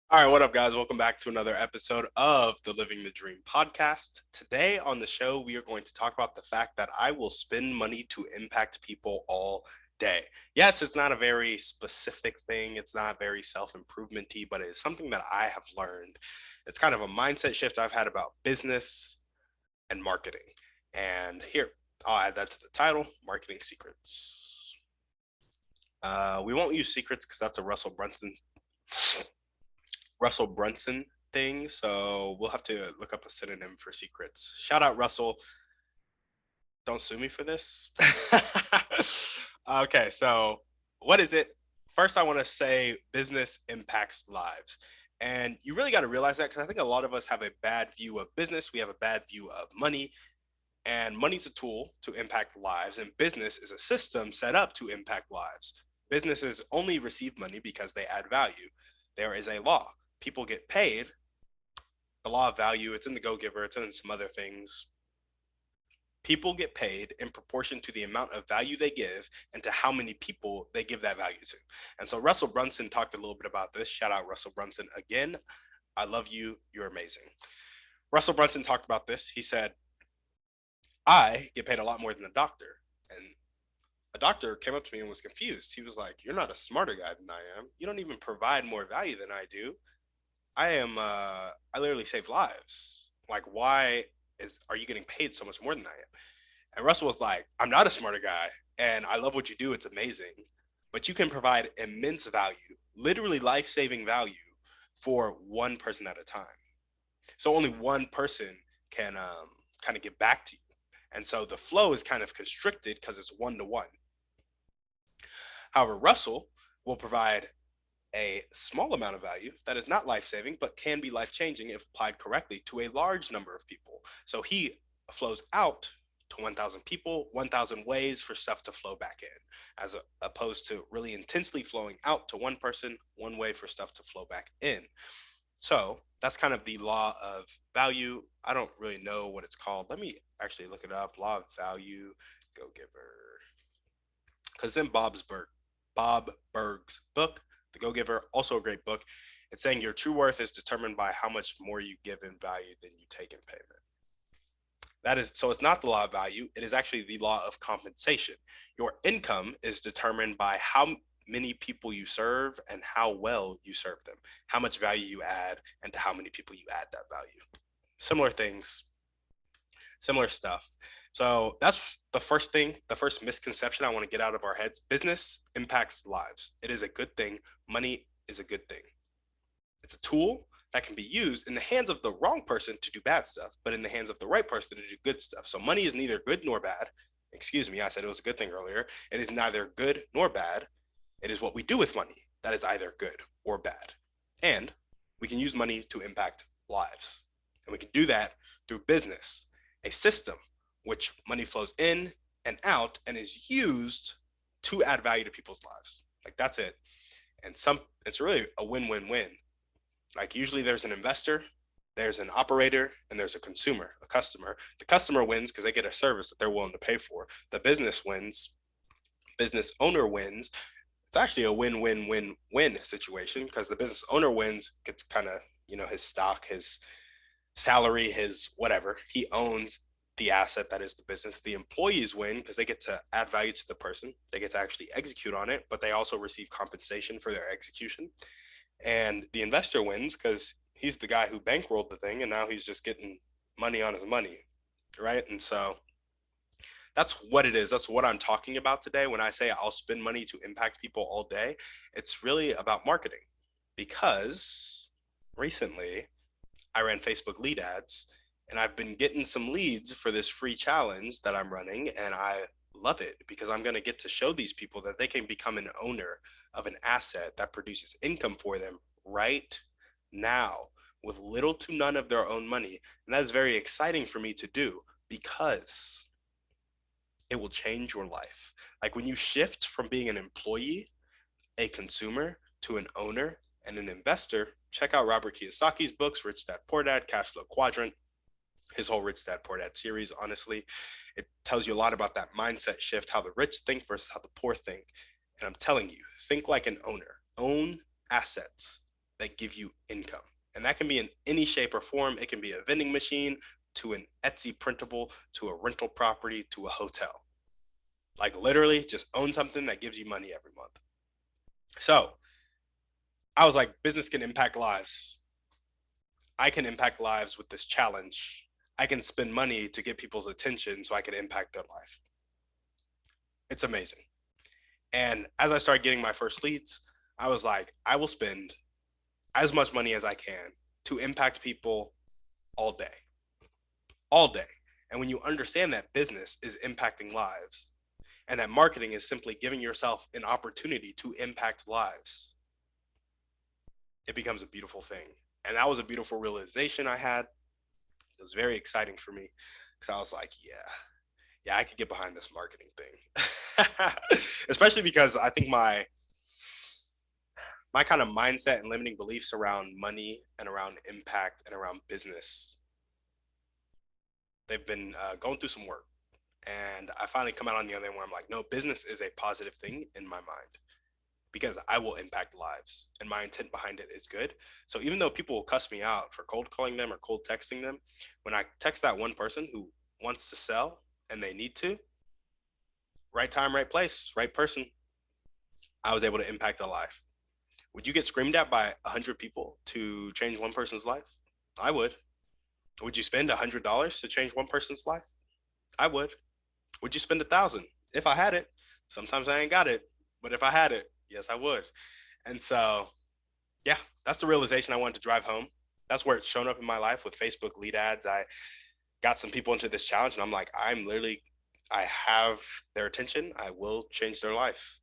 All right, what up, guys? Welcome back to another episode of the Living the Dream podcast. Today on the show, we are going to talk about the fact that I will spend money to impact people all day. Yes, it's not a very specific thing, it's not very self improvement y, but it is something that I have learned. It's kind of a mindset shift I've had about business and marketing. And here, I'll add that to the title Marketing Secrets. We won't use secrets because that's a Russell Brunson thing, so we'll have to look up a synonym for secrets. Shout out Russell. Don't sue me for this. Okay, so what is it? First, I want to say business impacts lives. And you really got to realize that because I think a lot of us have a bad view of business. We have a bad view of money, and money's a tool to impact lives, and business is a system set up to impact lives. Businesses only receive money because they add value. There is a law. People get paid. The law of value, it's in the Go Giver, it's in some other things. People get paid in proportion to the amount of value they give and to how many people they give that value to. And so Russell Brunson talked a little bit about this. Shout out Russell Brunson again. I love you. You're amazing. Russell Brunson talked about this. He said, I get paid a lot more than a doctor. And a doctor came up to me and was confused. He was like, you're not a smarter guy than I am. You don't even provide more value than I do. I literally save lives. Like, why are you getting paid so much more than I am? And Russell was like, I'm not a smarter guy, and I love what you do. It's amazing, but you can provide immense value, literally life-saving value, for one person at a time. So only one person can kind of get back to you, and so the flow is kind of constricted because it's one to one. However, Russell will provide a small amount of value that is not life saving, but can be life changing if applied correctly to a large number of people. So he flows out to 1,000 people, 1,000 ways for stuff to flow back in, opposed to really intensely flowing out to one person, one way for stuff to flow back in. So that's kind of the law of value. I don't really know what it's called. Let me actually look it up. Law of value, Go Giver, because in Bob Burg's book, The Go Giver, also a great book. It's saying your true worth is determined by how much more you give in value than you take in payment. That is, so it's not the law of value, it is actually the law of compensation. Your income is determined by how many people you serve and how well you serve them, how much value you add, and to how many people you add that value. Similar things, similar stuff. So that's the first thing, the first misconception I want to get out of our heads. Business impacts lives. It is a good thing. Money is a good thing. It's a tool that can be used in the hands of the wrong person to do bad stuff, but in the hands of the right person to do good stuff. So money is neither good nor bad. Excuse me, I said it was a good thing earlier. It is neither good nor bad. It is what we do with money that is either good or bad. And we can use money to impact lives. And we can do that through business, a system which money flows in and out and is used to add value to people's lives. Like that's it. And it's really a win-win-win. Like usually there's an investor, there's an operator, and there's a consumer, a customer. The customer wins because they get a service that they're willing to pay for. The business wins, business owner wins. It's actually a win-win-win-win situation because the business owner wins, gets kind of, his stock, his salary, his whatever. He owns the asset that is the business. The employees win because they get to add value to the person. They get to actually execute on it, but they also receive compensation for their execution. And the investor wins because he's the guy who bankrolled the thing and now he's just getting money on his money, right? And so that's what it is. That's what I'm talking about today when I say I'll spend money to impact people all day. It's really about marketing because recently I ran Facebook lead ads and I've been getting some leads for this free challenge that I'm running, and I love it because I'm going to get to show these people that they can become an owner of an asset that produces income for them right now with little to none of their own money. And that is very exciting for me to do because it will change your life. Like when you shift from being an employee, a consumer, to an owner and an investor, check out Robert Kiyosaki's books, Rich Dad Poor Dad, Cash Flow Quadrant, his whole Rich Dad Poor Dad series. Honestly, it tells you a lot about that mindset shift, how the rich think versus how the poor think. And I'm telling you, think like an owner, own assets. that give you income. And that can be in any shape or form. It can be a vending machine, to an Etsy printable, to a rental property, to a hotel. Like literally just own something that gives you money every month. So I was like, business can impact lives. I can impact lives with this challenge. I can spend money to get people's attention so I can impact their life. It's amazing. And as I started getting my first leads, I was like, I will spend as much money as I can to impact people all day, all day. And when you understand that business is impacting lives and that marketing is simply giving yourself an opportunity to impact lives, it becomes a beautiful thing. And that was a beautiful realization I had. It was very exciting for me because I was like, yeah, I could get behind this marketing thing. Especially because I think my kind of mindset and limiting beliefs around money and around impact and around business, they've been going through some work. And I finally come out on the other end where I'm like, no, business is a positive thing in my mind because I will impact lives and my intent behind it is good. So even though people will cuss me out for cold calling them or cold texting them, when I text that one person who wants to sell and they need to, right time, right place, right person, I was able to impact a life. Would you get screamed at by 100 people to change one person's life? I would. Would you spend $100 to change one person's life? I would. Would you spend 1,000? If I had it. Sometimes I ain't got it, but if I had it, yes, I would. And so, yeah, that's the realization I wanted to drive home. That's where it's shown up in my life with Facebook lead ads. I got some people into this challenge, and I'm like, I have their attention. I will change their life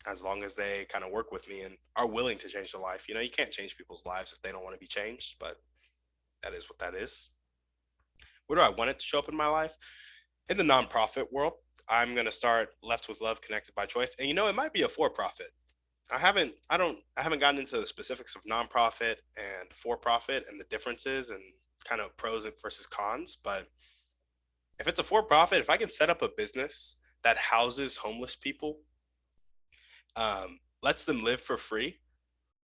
as long as they kind of work with me and are willing to change their life. You know, you can't change people's lives if they don't want to be changed, but that is what that is. Where do I want it to show up in my life? In the nonprofit world, I'm going to start Left with Love Connected by Choice. And you know, it might be a for profit. I haven't gotten into the specifics of nonprofit and for profit and the differences and kind of pros versus cons, but if it's a for profit, if I can set up a business that houses homeless people, lets them live for free,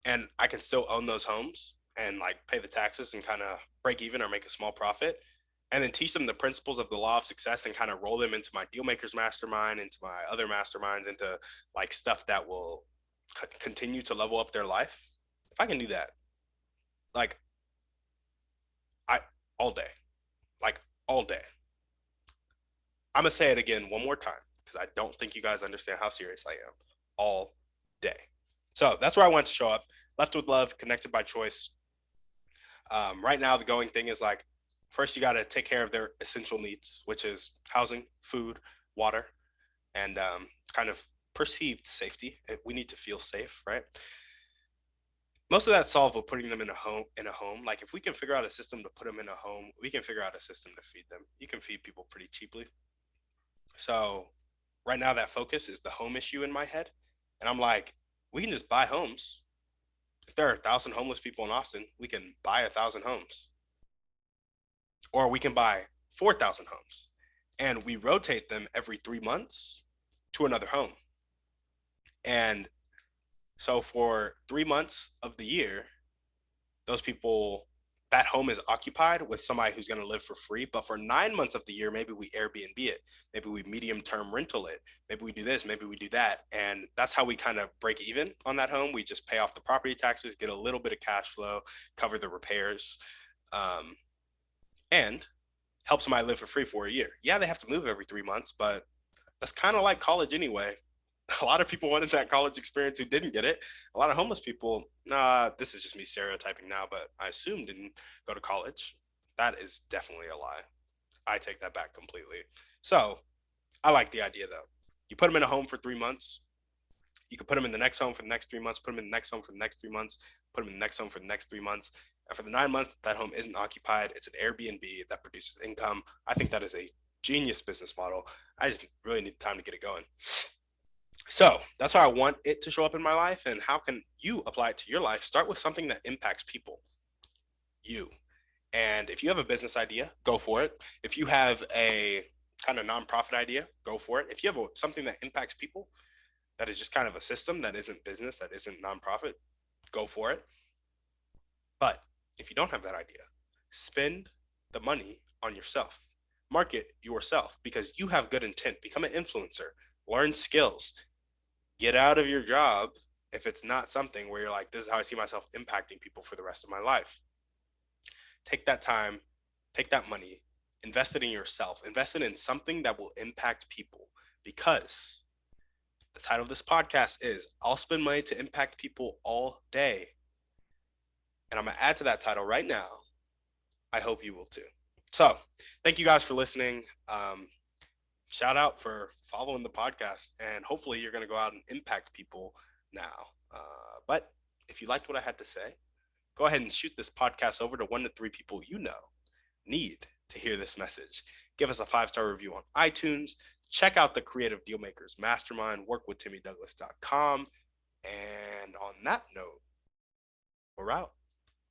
and I can still own those homes and like pay the taxes and kind of break even or make a small profit, and then teach them the principles of the law of success and kind of roll them into my deal makers mastermind, into my other masterminds, into like stuff that will continue to level up their life. If I can do that, like I all day, like all day. I'm gonna say it again one more time because I don't think you guys understand how serious I am. All day. So that's where I want to show up. Left with Love, Connected by Choice. Right now, the going thing is like, first you got to take care of their essential needs, which is housing, food, water, and kind of perceived safety. We need to feel safe, right? Most of that solved with putting them in a home. In a home, like if we can figure out a system to put them in a home, we can figure out a system to feed them. You can feed people pretty cheaply. So right now, that focus is the home issue in my head, and I'm like, we can just buy homes. If there are 1,000 homeless people in Austin, we can buy 1,000 homes, or we can buy 4,000 homes, and we rotate them every 3 months to another home. And so for 3 months of the year, those people, that home is occupied with somebody who's going to live for free. But for 9 months of the year, maybe we Airbnb it, maybe we medium term rental it, maybe we do this, maybe we do that. And that's how we kind of break even on that home. We just pay off the property taxes, get a little bit of cash flow, cover the repairs, um, and help somebody live for free for a year. Yeah, they have to move every 3 months, but that's kind of like college anyway. A lot of people wanted that college experience who didn't get it. A lot of homeless people, this is just me stereotyping now, but I assume didn't go to college. That is definitely a lie. I take that back completely. So I like the idea though. You put them in a home for 3 months. You can put them in the next home for the next 3 months, put them in the next home for the next 3 months, put them in the next home for the next 3 months. And for the 9 months, that home isn't occupied. It's an Airbnb that produces income. I think that is a genius business model. I just really need time to get it going. So that's how I want it to show up in my life. And how can you apply it to your life? Start with something that impacts people, you. And if you have a business idea, go for it. If you have a kind of nonprofit idea, go for it. If you have something that impacts people, that is just kind of a system that isn't business, that isn't nonprofit, go for it. But if you don't have that idea, spend the money on yourself. Market yourself because you have good intent. Become an influencer, learn skills, get out of your job if it's not something where you're like, this is how I see myself impacting people for the rest of my life. Take that time, take that money, invest it in yourself, invest it in something that will impact people. Because the title of this podcast is I'll Spend Money to Impact People All Day. And I'm going to add to that title right now. I hope you will too. So, thank you guys for listening. Shout out for following the podcast, and hopefully, you're going to go out and impact people now. But if you liked what I had to say, go ahead and shoot this podcast over to 1 to 3 people you know need to hear this message. Give us a 5-star review on iTunes. Check out the Creative Dealmakers Mastermind, workwithtimmydouglas.com. And on that note, we're out.